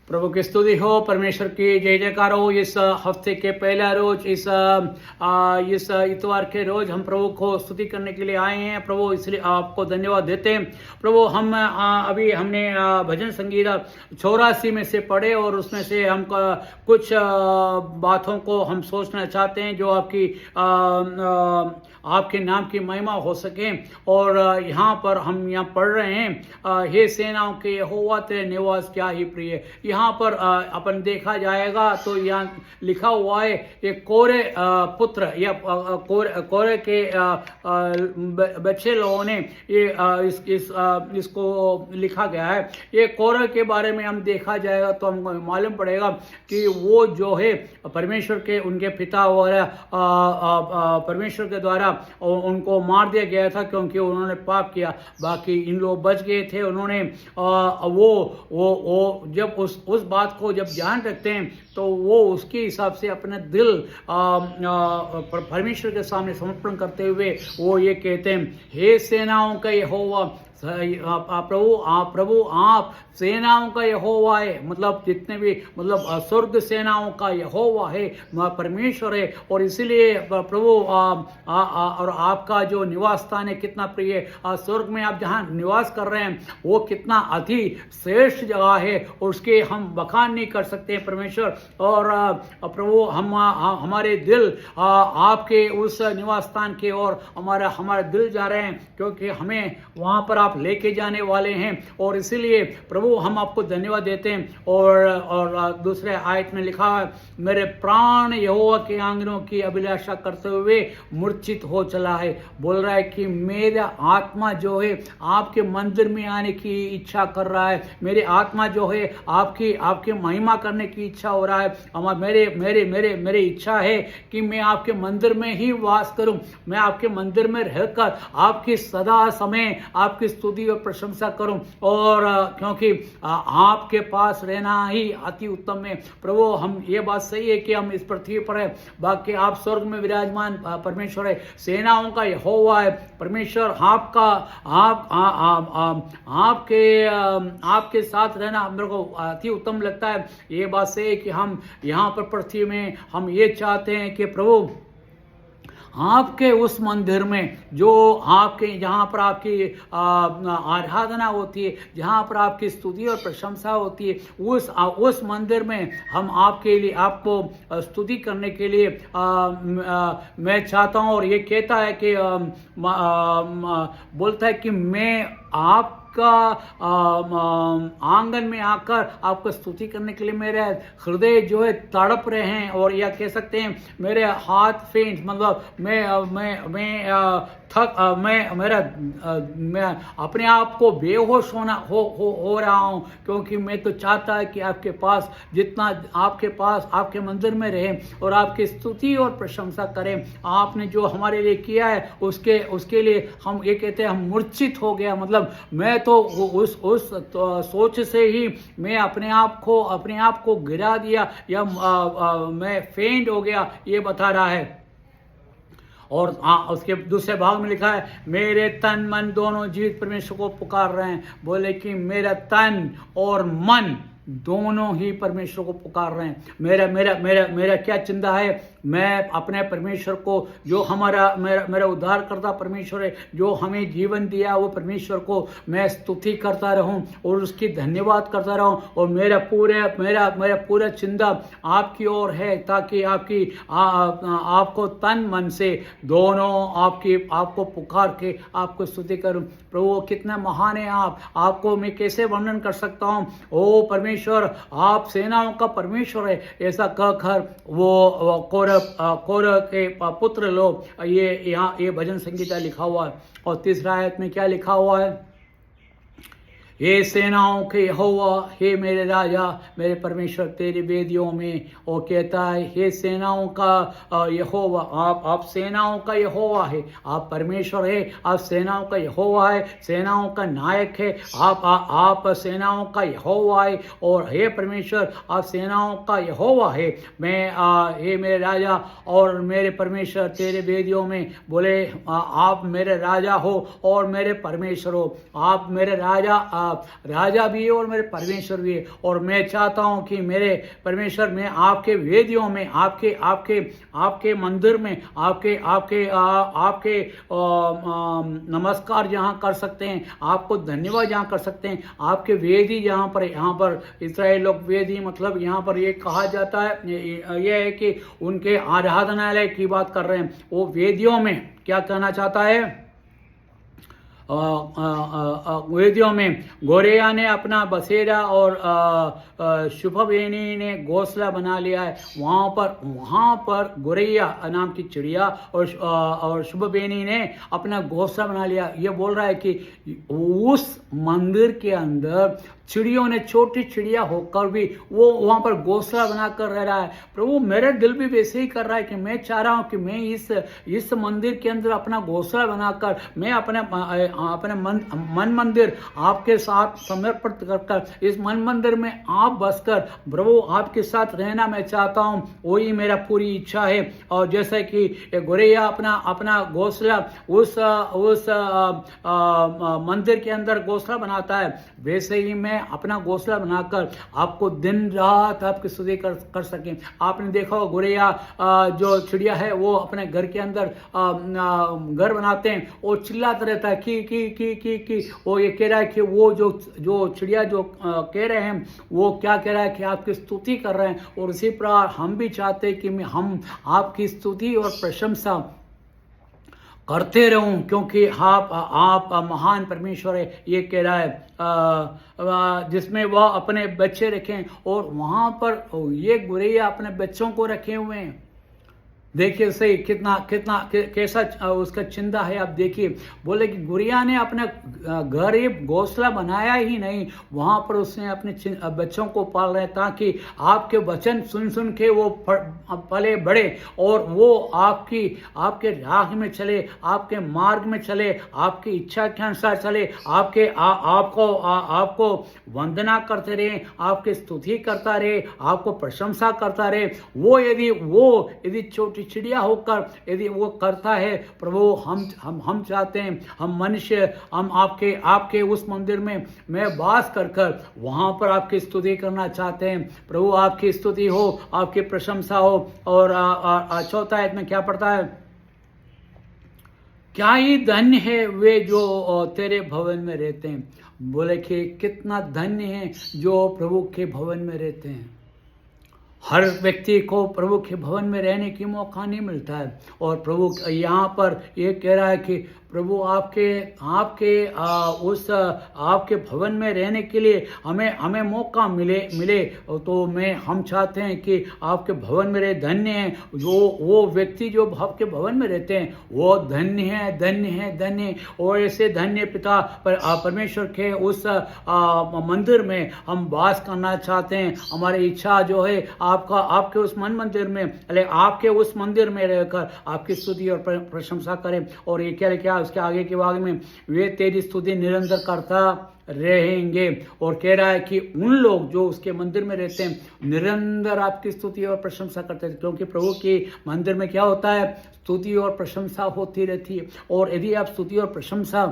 प्रभु की स्तुति हो, परमेश्वर की जय जयकार हो। इस हफ्ते के पहला रोज, इस इतवार के रोज हम प्रभु को स्तुति करने के लिए आए हैं। प्रभु इसलिए आपको धन्यवाद देते हैं। प्रभु हम अभी हमने भजन संगीत 84 में से पढ़े और उसमें से हम कुछ बातों को हम सोचना चाहते हैं जो आपके नाम की महिमा हो सके। और यहाँ पर हम यहाँ पढ़ रहे हैं, हे सेनाओं के यहोवा तेरे निवास क्या ही प्रिय। यहाँ पर अपन देखा जाएगा तो यहाँ लिखा हुआ है, ये कोरे पुत्र या कोरे के बच्चे लोगों ने ये इसको लिखा गया है। ये कोरे के बारे में हम देखा जाएगा तो हमको मालूम पड़ेगा कि वो जो है परमेश्वर के उनके पिता और परमेश्वर के द्वारा उनको मार दिया गया था क्योंकि उन्होंने पाप किया। बाकी इन लोग बच गए थे। उन्होंने वो जब उस बात को जब ध्यान रखते हैं तो वो उसके हिसाब से अपने दिल परमेश्वर के सामने समर्पण करते हुए वो ये कहते हैं, हे सेनाओं का यहोवा, प्रभु आप सेनाओं का यहोवा है। मतलब जितने भी स्वर्ग सेनाओं का यहोवा है, परमेश्वर है। और इसीलिए प्रभु और आपका जो निवास स्थान है कितना प्रिय है। स्वर्ग में आप जहाँ निवास कर रहे हैं वो कितना अति श्रेष्ठ जगह है और उसके हम बखान नहीं कर सकते परमेश्वर। और प्रभु हमारे दिल आपके उस निवास स्थान की ओर हमारे दिल जा रहे हैं क्योंकि हमें वहाँ पर आप लेके जाने वाले हैं। और इसीलिए प्रभु हम आपको धन्यवाद देते हैं। और दूसरे आयत में लिखा है, मेरे प्राण यहोवा के आंगनों की अभिलाषा करते हुए मूर्छित हो चला है। बोल रहा है कि मेरा आत्मा जो है आपके मंदिर में आने की इच्छा कर रहा है। मेरी आत्मा जो है आपकी महिमा करने की इच्छा हो रहा है। मेरे इच्छा है कि मैं आपके मंदिर में ही वास करूं। मैं आपके मंदिर में रहकर आपकी सदा समय आपकी स्तुति और प्रशंसा करूं। और क्योंकि आपके पास रहना ही अति उत्तम है। प्रभु हम ये बात सही है कि हम इस पृथ्वी पर है, बाकी आप स्वर्ग में विराजमान परमेश्वर है, सेनाओं का यहोवा है परमेश्वर। आपके साथ रहना मेरे को अति उत्तम लगता है। ये बात सही है कि हम यहाँ पर पृथ्वी में हम ये चाहते हैं कि प्रभु आपके उस मंदिर में जो आपके जहाँ पर आपकी आराधना होती है, जहाँ पर आपकी स्तुति और प्रशंसा होती है, उस मंदिर में हम आपके लिए आपको स्तुति करने के लिए मैं चाहता हूँ। और ये कहता है कि बोलता है कि मैं आपका आंगन में आकर आपको स्तुति करने के लिए मेरे हृदय जो है तड़प रहे हैं। और या कह सकते हैं मेरे हाथ फेंट, मतलब मैं अपने आप को बेहोश हो रहा हूँ क्योंकि मैं तो चाहता है कि आपके पास जितना आपके मंदिर में रहे और आपकी स्तुति और प्रशंसा करें। आपने जो हमारे लिए किया है उसके लिए हम ये कहते हैं हम मूर्छित हो गया। मतलब मैं तो उस सोच से ही मैं अपने आप को गिरा दिया या मैं फेंट हो गया, ये बता रहा है। और उसके दूसरे भाग में लिखा है, मेरे तन मन दोनों जीवित परमेश्वर को पुकार रहे हैं। बोले कि मेरा तन और मन दोनों ही परमेश्वर को पुकार रहे हैं। मेरा क्या चिंता है, मैं अपने परमेश्वर को जो मेरा उद्धारकर्ता परमेश्वर है, जो हमें जीवन दिया वो परमेश्वर को मैं स्तुति करता रहूं और उसकी धन्यवाद करता रहूं। और मेरा पूरा चिंता आपकी ओर है ताकि आपको तन मन से दोनों आपको पुकार के आपको स्तुति करूं। प्रभु कितना महान है आपको मैं कैसे वर्णन कर सकता हूं। ओ परमेश्वर, आप सेनाओं का परमेश्वर है, ऐसा कहकर वो कोरह के पुत्र लोग ये भजन संगीता लिखा हुआ है। और तीसरा आयत में क्या लिखा हुआ है, हे सेनाओं के यहोवा, हे मेरे राजा, मेरे परमेश्वर तेरी वेदियों में। वो कहता है, हे सेनाओं का यहोवा, आप सेनाओं का यहोवा है, आप परमेश्वर है, आप सेनाओं का यहोवा है, सेनाओं का नायक है। आप सेनाओं का यहोवा है और हे परमेश्वर आप सेनाओं का यहोवा है। हे मेरे राजा और मेरे परमेश्वर तेरे वेदियों में। बोले आप मेरे राजा हो और मेरे परमेश्वर हो। आप मेरे राजा राजा भी है और मेरे परमेश्वर भी है। और मैं चाहता हूँ कि मेरे परमेश्वर, मैं आपके वेदियों में, आपके आपके आपके मंदिर में, आपके आपके आपके नमस्कार जहाँ कर सकते हैं, आपको धन्यवाद जहाँ कर सकते हैं, आपके वेदी जहाँ पर, यहाँ पर इस्राएल लोग वेदी मतलब यहाँ पर ये कहा जाता है, ये है कि उनके आराधनालय की बात कर रहे हैं। वो वेदियों में क्या कहना चाहता है, वेदियों में गोरेया ने अपना बसेरा और शुभबेनी ने घोंसला बना लिया है। वहाँ पर गोरैया नाम की चिड़िया और शुभबेनी ने अपना घोंसला बना लिया। ये बोल रहा है कि उस मंदिर के अंदर चिड़ियों ने, छोटी चिड़िया होकर भी वो वहाँ पर घोंसला बनाकर रह रहा है। प्रभु मेरे दिल भी वैसे ही कर रहा है कि मैं चाह रहा हूँ कि मैं इस मंदिर के अंदर अपना घोंसला बनाकर मैं अपने मन मंदिर आपके साथ समर्पित कर इस मन मंदिर में आप बसकर प्रभु आपके साथ रहना मैं चाहता हूँ। वही मेरा पूरी इच्छा है। और जैसे कि गोरैया अपना घोंसला उस मंदिर के अंदर घोंसला बनाता है, वैसे ही मैं अपना घोंसला बनाकर आपको दिन रात आपकी स्तुति कर सकें। आपने देखा हो गोरैया जो चिड़िया है वो अपने घर के अंदर घर बनाते हैं, वो चिल्लाता रहता है कि वो ये कह रहा है कि वो जो चिड़िया जो कह रहे हैं वो क्या कह रहा है कि आपकी स्तुति कर रहे हैं। और उसी प्रकार हम भी चाहते हैं कि हम आपकी स्तुति और प्रशंसा करते रहूं, क्योंकि आप महान परमेश्वर है। ये कह रहा है जिसमें वह अपने बच्चे रखें, और वहां पर ये गोरैया अपने बच्चों को रखे हुए हैं। देखिए सही कैसा उसका चिंता है। आप देखिए, बोले कि गुड़िया ने अपना गरीब घोंसला बनाया ही नहीं, वहां पर उसने अपने बच्चों को पाल रहे ताकि आपके वचन सुन के वो पले बढ़े और वो आपके राह में चले, आपके मार्ग में चले, आपकी इच्छा के अनुसार चले, आपको वंदना करते रहे, आपकी स्तुति करता रहे, आपको प्रशंसा करता रहे। वो यदि छोटी चिड़िया होकर यदि वो करता है, प्रभु हम चाहते हैं, हम मनुष्य हम आपके उस मंदिर में मैं वास कर वहां पर आपकी स्तुति करना चाहते हैं। प्रभु आपकी स्तुति हो, आपकी प्रशंसा हो। और चौथा आयत में क्या पढ़ता है, क्या ही धन्य है वे जो तेरे भवन में रहते हैं। बोले कि कितना धन्य है जो प्रभु के भवन में रहते हैं। हर व्यक्ति को प्रभु के भवन में रहने की मौका नहीं मिलता है। और प्रभु यहाँ पर ये कह रहा है कि प्रभु आपके भवन में रहने के लिए हमें मौका मिले तो हम चाहते हैं कि आपके भवन में रहे। धन्य है वो व्यक्ति जो आपके भवन में रहते हैं, वो धन्य है। और ऐसे धन्य पिता परमेश्वर के उस मंदिर में हम वास करना चाहते हैं। हमारी इच्छा जो है आपके उस मन मंदिर में, आपके उस मंदिर में रहकर आपकी स्तुति और प्रशंसा करें। और ये क्या उसके आगे के भाग में, वे तेरी स्तुति निरंतर करता रहेंगे। और कह रहा है कि उन लोग जो उसके मंदिर में रहते हैं निरंतर आपकी स्तुति और प्रशंसा करते हैं, क्योंकि प्रभु के मंदिर में क्या होता है, स्तुति और प्रशंसा होती रहती है। और यदि आप स्तुति और प्रशंसा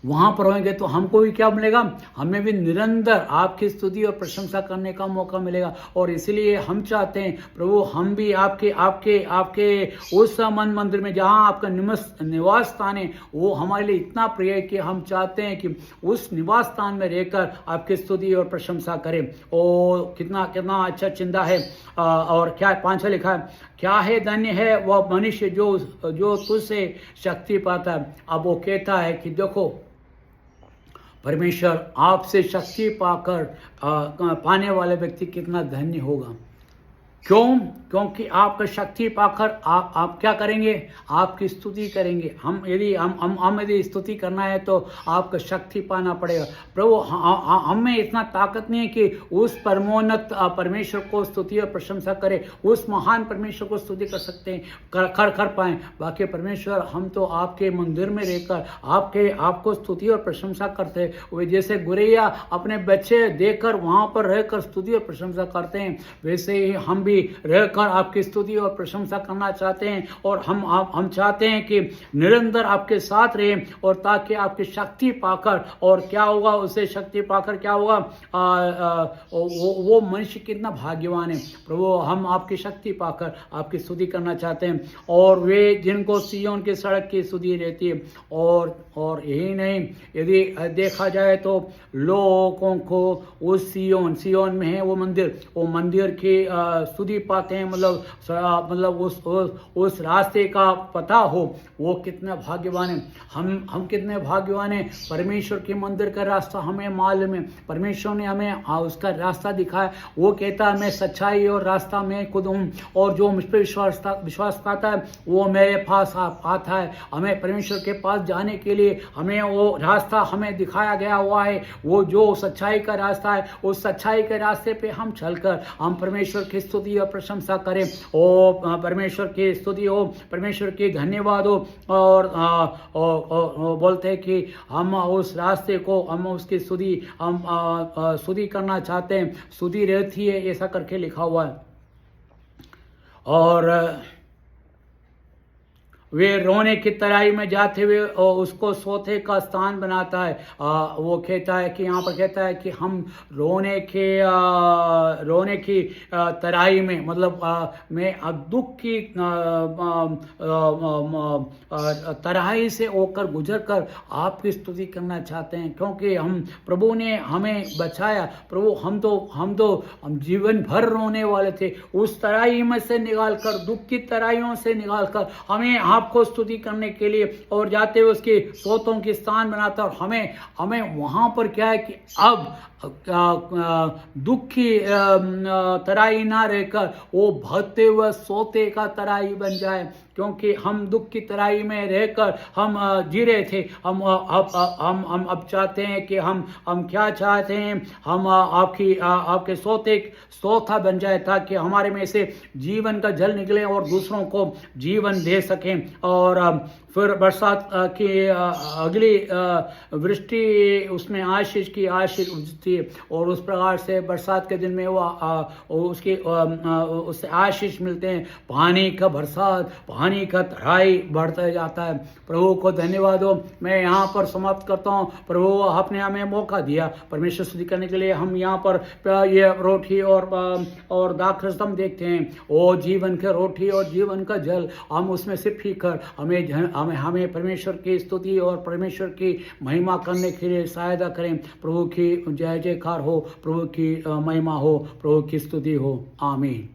वहां पर होंगे तो हमको भी क्या मिलेगा, हमें भी निरंतर आपकी स्तुति और प्रशंसा करने का मौका मिलेगा। और इसलिए हम चाहते हैं प्रभु, हम भी आपके उस मन मंदिर में जहां आपका निवास स्थान है, वो हमारे लिए इतना प्रिय है कि हम चाहते हैं कि उस निवास स्थान में रहकर आपकी स्तुति और प्रशंसा करें। और कितना अच्छा चिंता है। और क्या 5 लिखा है, क्या है धन्य है वह मनुष्य जो तुझसे शक्ति पाता है। अब वो कहता है कि देखो परमेश्वर आपसे शक्ति पाने वाले व्यक्ति कितना धन्य होगा। क्योंकि आपका शक्ति पाकर आप क्या करेंगे, आपकी स्तुति करेंगे। हम यदि स्तुति करना है तो आपका शक्ति पाना पड़ेगा। प्रभु हमें इतना ताकत नहीं है कि उस परमोन्नत परमेश्वर को स्तुति और प्रशंसा करें, उस महान परमेश्वर को स्तुति कर सकते हैं, कर पाएं। बाकी परमेश्वर हम तो आपके मंदिर में रहकर आपको स्तुति और प्रशंसा करते हैं। वे जैसे गुरैया अपने बच्चे देखकर वहां पर रहकर स्तुति और प्रशंसा करते हैं, वैसे ही हम भी भी रहकर आपकी स्तुति और प्रशंसा करना चाहते हैं, और हम चाहते हैं कि निरंतर आपके साथ रहें, और ताकि आपकी शक्ति पाकर, और क्या होगा उससे शक्ति पाकर क्या होगा, वो मनुष्य कितना भाग्यवान है प्रभु। हम आपकी शक्ति पाकर आपकी स्तुति करना चाहते हैं, और वे जिनको सिय्योन की सड़क की स्तुति रहती है। और यही नहीं, यदि देखा जाए तो लोगों को उस सिय्योन में है वो मंदिर की स्तुति पाते हैं, मतलब उस रास्ते का पता हो, वो कितना भाग्यवान है। हम कितने भाग्यवान हैं, परमेश्वर के मंदिर का रास्ता हमें मालूम है, परमेश्वर ने हमें उसका रास्ता दिखाया। वो कहता है मैं सच्चाई और रास्ता में खुद हूँ, और जो मुझ पर विश्वास करता है वो मेरे पास आता है। हमें परमेश्वर के पास जाने के लिए हमें वो रास्ता हमें दिखाया गया हुआ है, वो जो सच्चाई का रास्ता है। उस सच्चाई के रास्ते पे हम चलकर हम परमेश्वर की स्तुति और प्रशंसा करें, और परमेश्वर की स्तुति हो, परमेश्वर की धन्यवाद हो, और बोलते हैं कि हम उस रास्ते को, हम उसकी स्तुति करना चाहते हैं। स्तुति रहती है, ऐसा करके लिखा हुआ है। और वे रोने की तराई में जाते हुए उसको सोते का स्थान बनाता है। वो कहता है कि यहाँ पर कहता है कि हम रोने की तराई में, मतलब मैं दुख की तराई से होकर गुजर कर आपकी स्तुति करना चाहते हैं, क्योंकि हम प्रभु ने हमें बचाया। प्रभु हम जीवन भर रोने वाले थे, उस तराई में से निकालकर, दुख की तराइयों से निकालकर हमें आपको स्तुति करने के लिए, और जाते हुए उसके सोतों की स्थान बनाता। और हमें वहां पर क्या है कि अब दुख की तराई ना रहकर वो बहते हुए सोते का तराई बन जाए, क्योंकि हम दुख की तराई में रहकर हम जी रहे थे। हम अब चाहते हैं कि हम क्या चाहते हैं, हम आपके सोता बन जाए, ताकि हमारे में से जीवन का जल निकले और दूसरों को जीवन दे सकें। और फिर बरसात की अगली वृष्टि, उसमें आशीष की आशीष उगती है, और उस प्रकार से बरसात के दिन में उससे आशीष मिलते हैं। पानी का बरसात, पानी का तराई बढ़ता जाता है। प्रभु को धन्यवाद हो। मैं यहाँ पर समाप्त करता हूँ। प्रभु आपने हमें मौका दिया परमेश्वर स्तुति करने के लिए। हम यहाँ पर ये रोटी और दाखरस हम देखते हैं, वो जीवन के रोटी और जीवन का जल, हम उसमें से पीकर हमें परमेश्वर की स्तुति और परमेश्वर की महिमा करने के लिए सहायता करें। प्रभु की जय जयकार हो, प्रभु की महिमा हो, प्रभु की स्तुति हो। आमीन।